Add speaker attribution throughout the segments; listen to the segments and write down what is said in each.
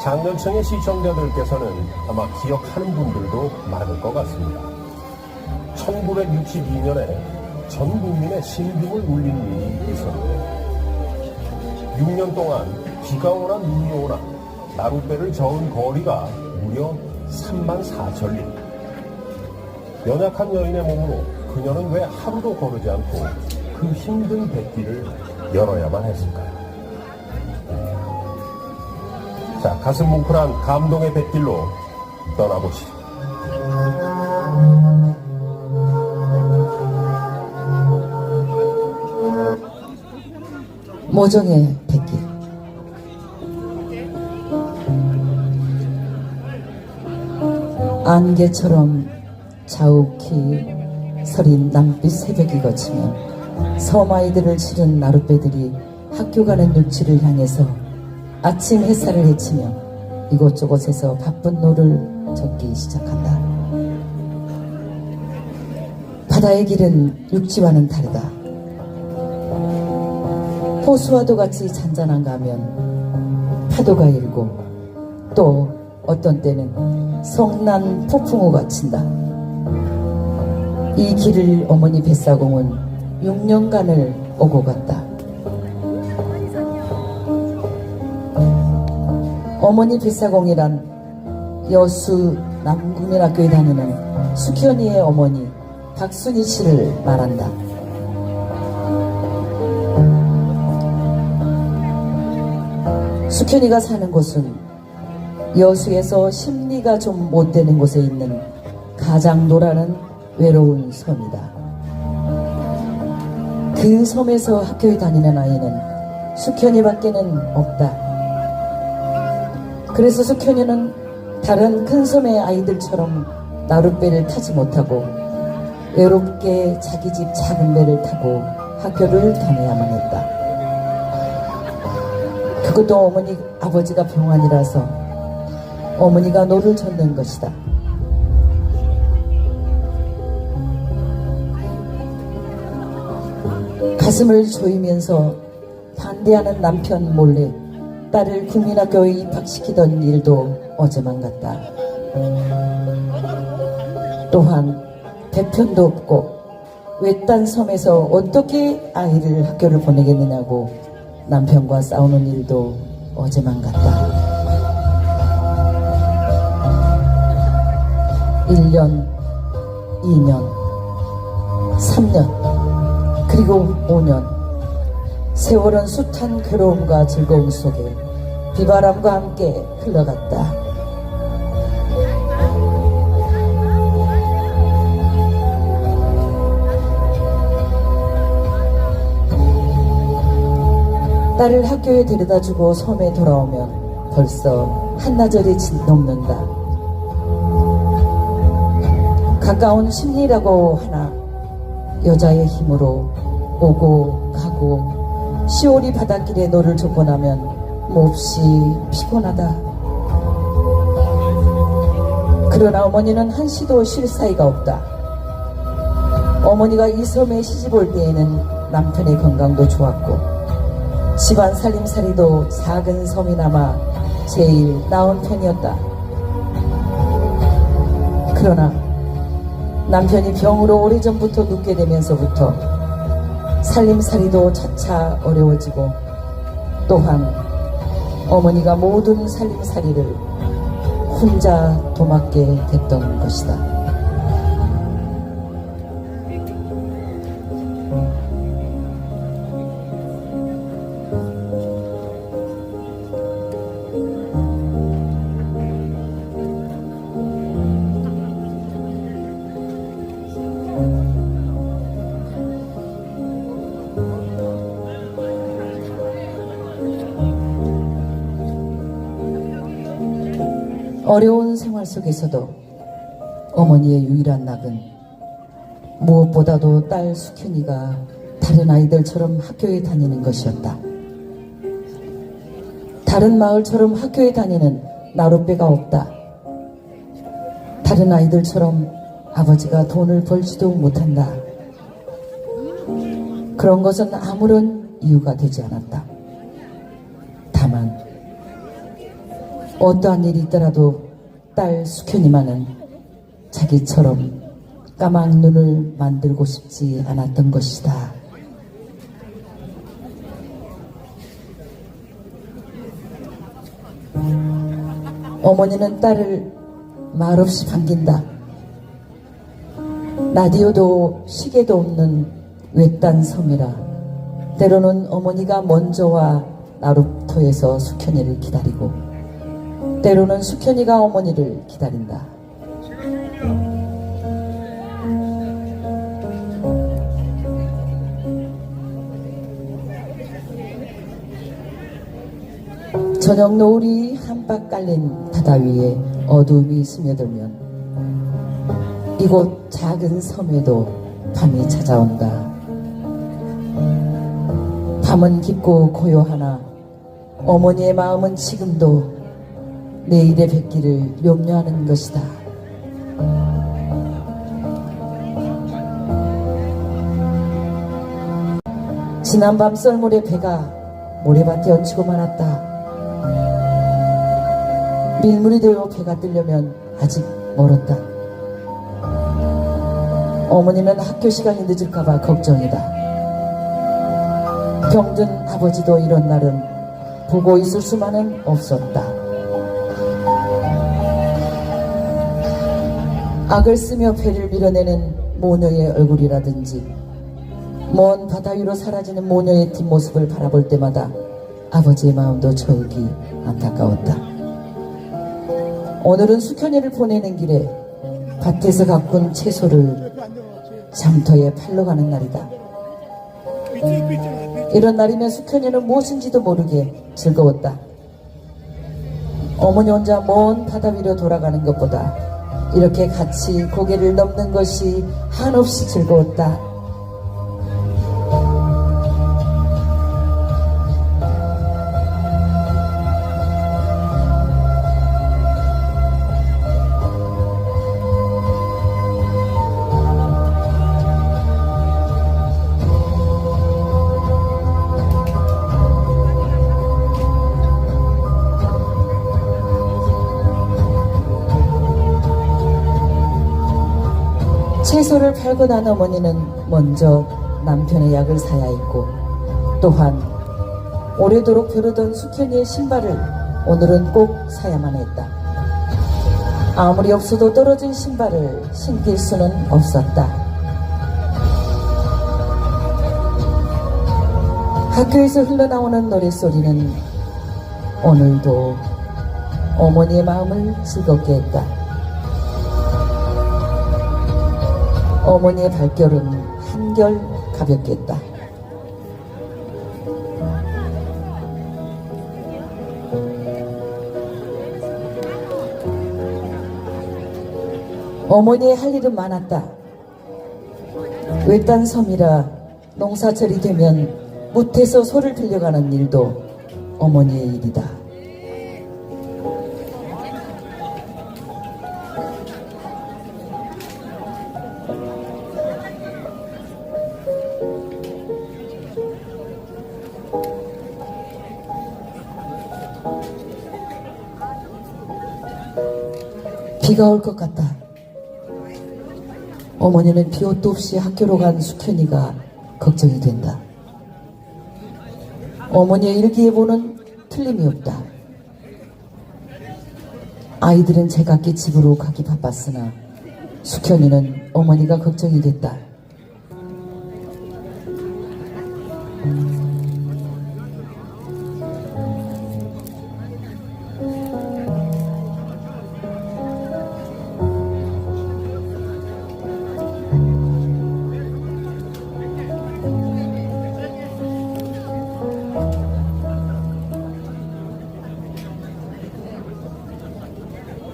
Speaker 1: 장년층의 시청자들께서는 아마 기억하는 분들도 많을 것 같습니다. 1962년에 전 국민의 심금을 울린 일이 있었는데 6년 동안 비가 오나 눈이 오나 나룻배를 저은 거리가 무려 34,000리. 연약한 여인의 몸으로 그녀는 왜 하루도 거르지 않고 그 힘든 뱃길을 열어야만 했을까요? 자, 가슴 뭉클한 감동의 뱃길로 떠나보시죠.
Speaker 2: 모종의 뱃길. 안개처럼 자욱히 서린 남빛 새벽이 거치면 섬아이들을 실은 나룻배들이 학교 가는 육지를 향해서 아침 햇살을 헤치며 이곳저곳에서 바쁜 노를 젓기 시작한다. 바다의 길은 육지와는 다르다. 호수와도 같이 잔잔한가 하면 파도가 일고 또 어떤 때는 성난 폭풍우가 친다. 이 길을 어머니 뱃사공은 6년간을 오고 갔다. 어머니 뱃사공이란 여수 남국민학교에 다니는 숙현이의 어머니 박순희 씨를 말한다. 숙현이가 사는 곳은 여수에서 심리가 좀 못되는 곳에 있는 가장도라는 외로운 섬이다. 그 섬에서 학교에 다니는 아이는 숙현이밖에는 없다. 그래서 숙현이는 다른 큰 섬의 아이들처럼 나룻배를 타지 못하고 외롭게 자기 집 작은 배를 타고 학교를 다녀야만 했다. 그것도 어머니 아버지가 병환이라서 어머니가 노를 젓는 것이다. 가슴을 조이면서 반대하는 남편 몰래 딸을 국민학교에 입학시키던 일도 어제만 같다. 또한 배편도 없고 외딴 섬에서 어떻게 아이를 학교를 보내겠느냐고 남편과 싸우는 일도 어제만 같다. 1년, 2년, 3년, 그리고 5년. 세월은 숱한 괴로움과 즐거움 속에 비바람과 함께 흘러갔다. 딸을 학교에 데려다주고 섬에 돌아오면 벌써 한나절이 넘는다. 가까운 심리라고 하나 여자의 힘으로 오고 가고 시오리 바닷길에 노를 젓고 나면 몹시 피곤하다. 그러나 어머니는 한시도 쉴 사이가 없다. 어머니가 이 섬에 시집 올 때에는 남편의 건강도 좋았고 집안 살림살이도 작은 섬이나마 제일 나은 편이었다. 그러나 남편이 병으로 오래전부터 눕게 되면서부터 살림살이도 차차 어려워지고 또한 어머니가 모든 살림살이를 혼자 도맡게 됐던 것이다. 어려운 생활 속에서도 어머니의 유일한 낙은 무엇보다도 딸 숙현이가 다른 아이들처럼 학교에 다니는 것이었다. 다른 마을처럼 학교에 다니는 나룻배가 없다. 다른 아이들처럼 아버지가 돈을 벌지도 못한다. 그런 것은 아무런 이유가 되지 않았다. 다만 어떠한 일이 있더라도 딸 수현이만은 자기처럼 까막 눈을 만들고 싶지 않았던 것이다. 어머니는 딸을 말없이 반긴다. 라디오도 시계도 없는 외딴 섬이라 때로는 어머니가 먼저 와 나루터에서 숙현이를 기다리고 때로는 숙현이가 어머니를 기다린다. 저녁 노을이 한박 깔린 바다 위에 어둠이 스며들면 이곳 작은 섬에도 밤이 찾아온다. 밤은 깊고 고요하나 어머니의 마음은 지금도 내일의 뵙기를 염려하는 것이다. 지난밤 썰물의 배가 모래밭에 얹히고 말았다. 밀물이 되어 배가 뜨려면 아직 멀었다. 어머니는 학교 시간이 늦을까봐 걱정이다. 병든 아버지도 이런 날은 보고 있을 수만은 없었다. 악을 쓰며 배를 밀어내는 모녀의 얼굴이라든지 먼 바다 위로 사라지는 모녀의 뒷모습을 바라볼 때마다 아버지의 마음도 저기 안타까웠다. 오늘은 숙현이를 보내는 길에 밭에서 가꾼 채소를 장터에 팔러 가는 날이다. 이런 날이면 숙현이는 무엇인지도 모르게 즐거웠다. 어머니 혼자 먼 바다 위로 돌아가는 것보다 이렇게 같이 고개를 넘는 것이 한없이 즐거웠다. 채소를 팔고 난 어머니는 먼저 남편의 약을 사야 했고 또한 오래도록 벼르던 숙현이의 신발을 오늘은 꼭 사야만 했다. 아무리 없어도 떨어진 신발을 신길 수는 없었다. 학교에서 흘러나오는 노랫소리는 오늘도 어머니의 마음을 즐겁게 했다. 어머니의 발결은 한결 가볍게 했다. 어머니의 할 일은 많았다. 외딴 섬이라 농사철이 되면 무태서 소를 빌려가는 일도 어머니의 일이다. 비가 올 것 같다. 어머니는 비옷도 없이 학교로 간 숙현이가 걱정이 된다. 어머니의 일기예보는 틀림이 없다. 아이들은 제각기 집으로 가기 바빴으나 숙현이는 어머니가 걱정이 됐다.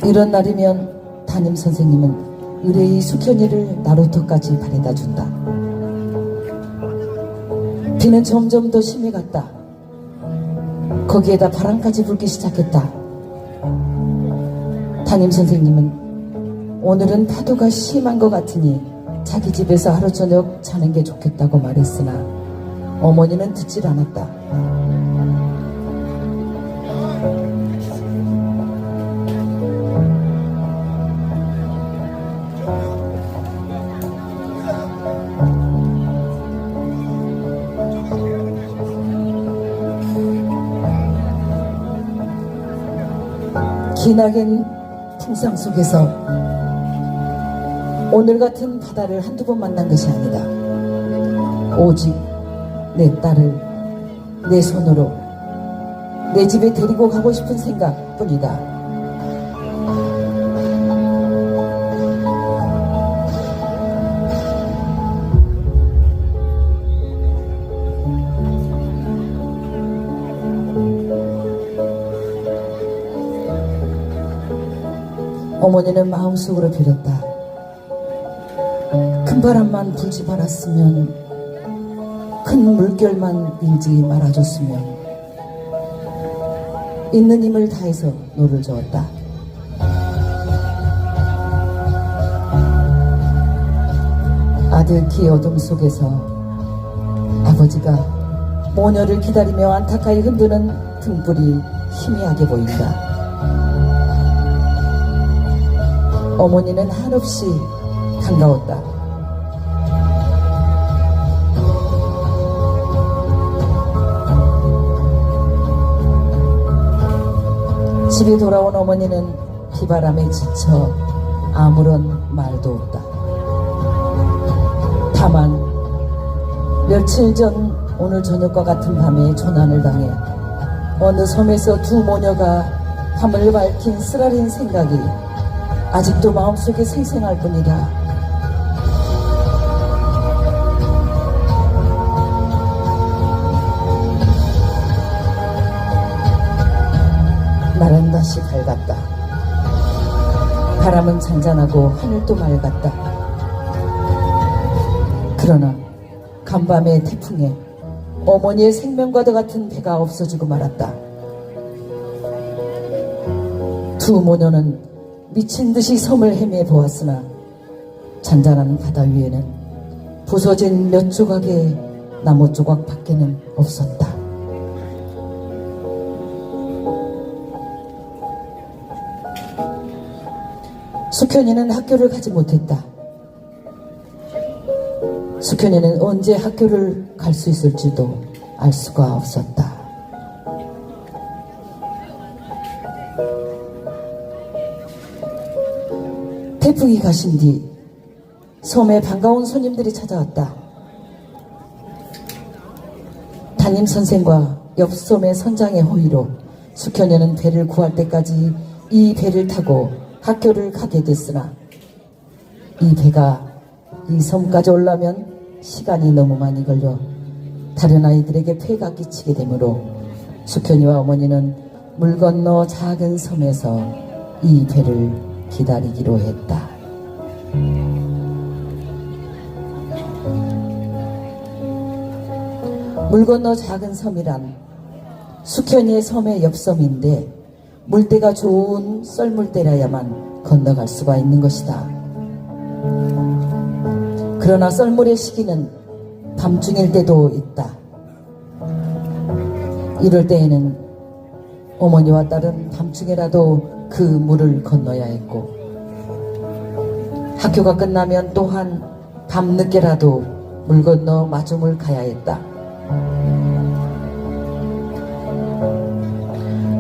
Speaker 2: 이런 날이면 담임 선생님은 의뢰의 숙현이를 나루터까지 바래다 준다. 비는 점점 더 심해갔다. 거기에다 바람까지 불기 시작했다. 담임 선생님은 오늘은 파도가 심한 것 같으니 자기 집에서 하루 저녁 자는 게 좋겠다고 말했으나 어머니는 듣질 않았다. 기나긴 풍상 속에서 오늘 같은 바다를 한두 번 만난 것이 아니다. 오직 내 딸을 내 손으로 내 집에 데리고 가고 싶은 생각뿐이다. 어머니는 마음속으로 빌었다. 큰 바람만 불지 말았으면, 큰 물결만 일지 말아줬으면. 있는 힘을 다해서 노를 저었다. 아득히 어둠 속에서 아버지가 모녀를 기다리며 안타까이 흔드는 등불이 희미하게 보인다. 어머니는 한없이 반가웠다. 집에 돌아온 어머니는 비바람에 지쳐 아무런 말도 없다. 다만 며칠 전 오늘 저녁과 같은 밤에 조난을 당해 어느 섬에서 두 모녀가 밤을 밝힌 쓰라린 생각이 아직도 마음속에 생생할 뿐이다. 날은 다시 밝았다. 바람은 잔잔하고 하늘도 맑았다. 그러나 간밤의 태풍에 어머니의 생명과도 같은 배가 없어지고 말았다. 두 모녀는 미친 듯이 섬을 헤매 보았으나 잔잔한 바다 위에는 부서진 몇 조각의 나무 조각 밖에는 없었다. 수현이는 학교를 가지 못했다. 수현이는 언제 학교를 갈 수 있을지도 알 수가 없었다. 태풍이 가신 뒤 섬에 반가운 손님들이 찾아왔다. 담임선생과 옆 섬의 선장의 호의로 수현이는 배를 구할 때까지 이 배를 타고 학교를 가게 됐으나 이 배가 이 섬까지 오려면 시간이 너무 많이 걸려 다른 아이들에게 폐가 끼치게 되므로 수현이와 어머니는 물 건너 작은 섬에서 이 배를 기다리기로 했다. 물 건너 작은 섬이란 수현이의 섬의 옆섬인데 물때가 좋은 썰물때라야만 건너갈 수가 있는 것이다. 그러나 썰물의 시기는 밤중일 때도 있다. 이럴 때에는 어머니와 딸은 밤중에라도 그 물을 건너야 했고 학교가 끝나면 또한 밤늦게라도 물 건너 마중을 가야 했다.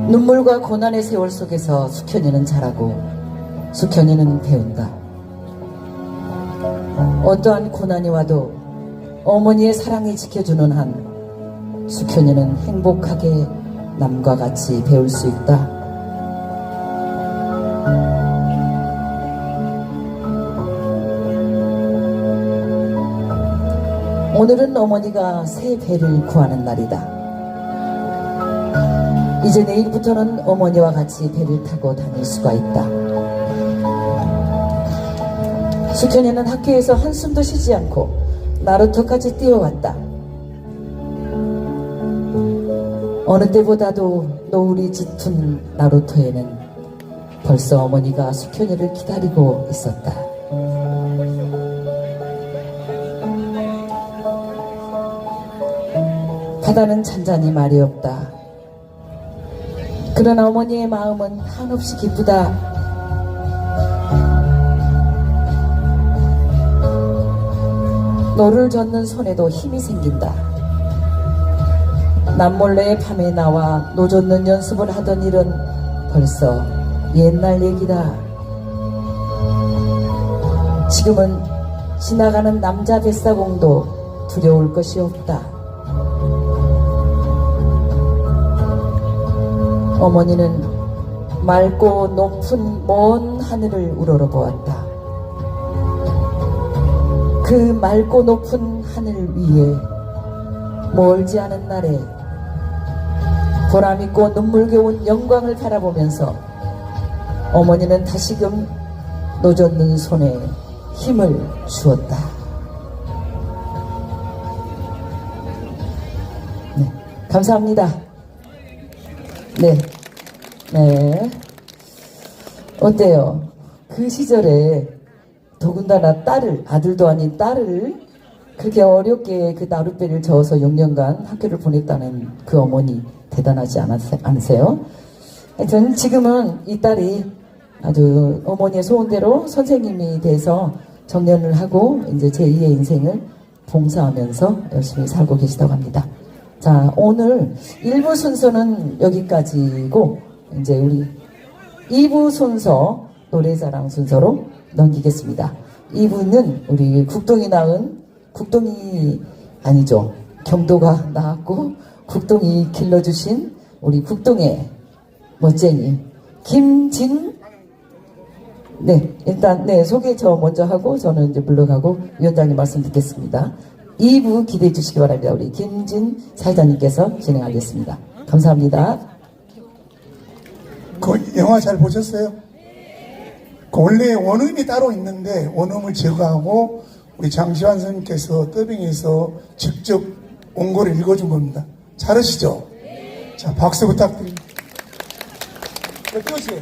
Speaker 2: 눈물과 고난의 세월 속에서 수현이는 자라고 수현이는 배운다. 어떠한 고난이 와도 어머니의 사랑이 지켜주는 한 수현이는 행복하게 남과 같이 배울 수 있다. 오늘은 어머니가 새 배를 구하는 날이다. 이제 내일부터는 어머니와 같이 배를 타고 다닐 수가 있다. 수현이는 학교에서 한숨도 쉬지 않고 나루터까지 뛰어왔다. 어느 때보다도 노을이 짙은 나루터에는 벌써 어머니가 수현이를 기다리고 있었다. 바다는 잔잔히 말이 없다. 그러나 어머니의 마음은 한없이 기쁘다. 노를 젓는 손에도 힘이 생긴다. 남몰래 밤에 나와 노 젓는 연습을 하던 일은 벌써 옛날 얘기다. 지금은 지나가는 남자 뱃사공도 두려울 것이 없다. 어머니는 맑고 높은 먼 하늘을 우러러보았다. 그 맑고 높은 하늘 위에 멀지 않은 날에 보람있고 눈물겨운 영광을 바라보면서 어머니는 다시금 노젓는 손에 힘을 주었다. 네, 감사합니다. 네, 네. 어때요? 그 시절에 더군다나 딸을, 아들도 아닌 딸을 그렇게 어렵게 그 나룻배를 저어서 6년간 학교를 보냈다는 그 어머니 대단하지 않으세요? 하여튼 지금은 이 딸이 아주 어머니의 소원대로 선생님이 돼서 정년을 하고 이제 제2의 인생을 봉사하면서 열심히 살고 계시다고 합니다. 자, 오늘 1부 순서는 여기까지고 이제 우리 2부 순서 노래자랑 순서로 넘기겠습니다. 2부는 우리 국동이 낳은 국동이 아니죠. 경도가 낳았고 국동이 길러주신 우리 국동의 멋쟁이 김진. 네, 일단 네 소개 저 먼저 하고 저는 이제 물러가고 위원장님 말씀 듣겠습니다. 2부 기대해 주시기 바랍니다. 우리 김진 사회자님께서 진행하겠습니다. 감사합니다.
Speaker 3: 그 영화 잘 보셨어요? 그 원래 원음이 따로 있는데 원음을 제거하고 우리 장시환 선생님께서 더빙해서 직접 원고를 읽어준 겁니다. 잘하시죠? 자, 박수 부탁드립니다. 끝이에요.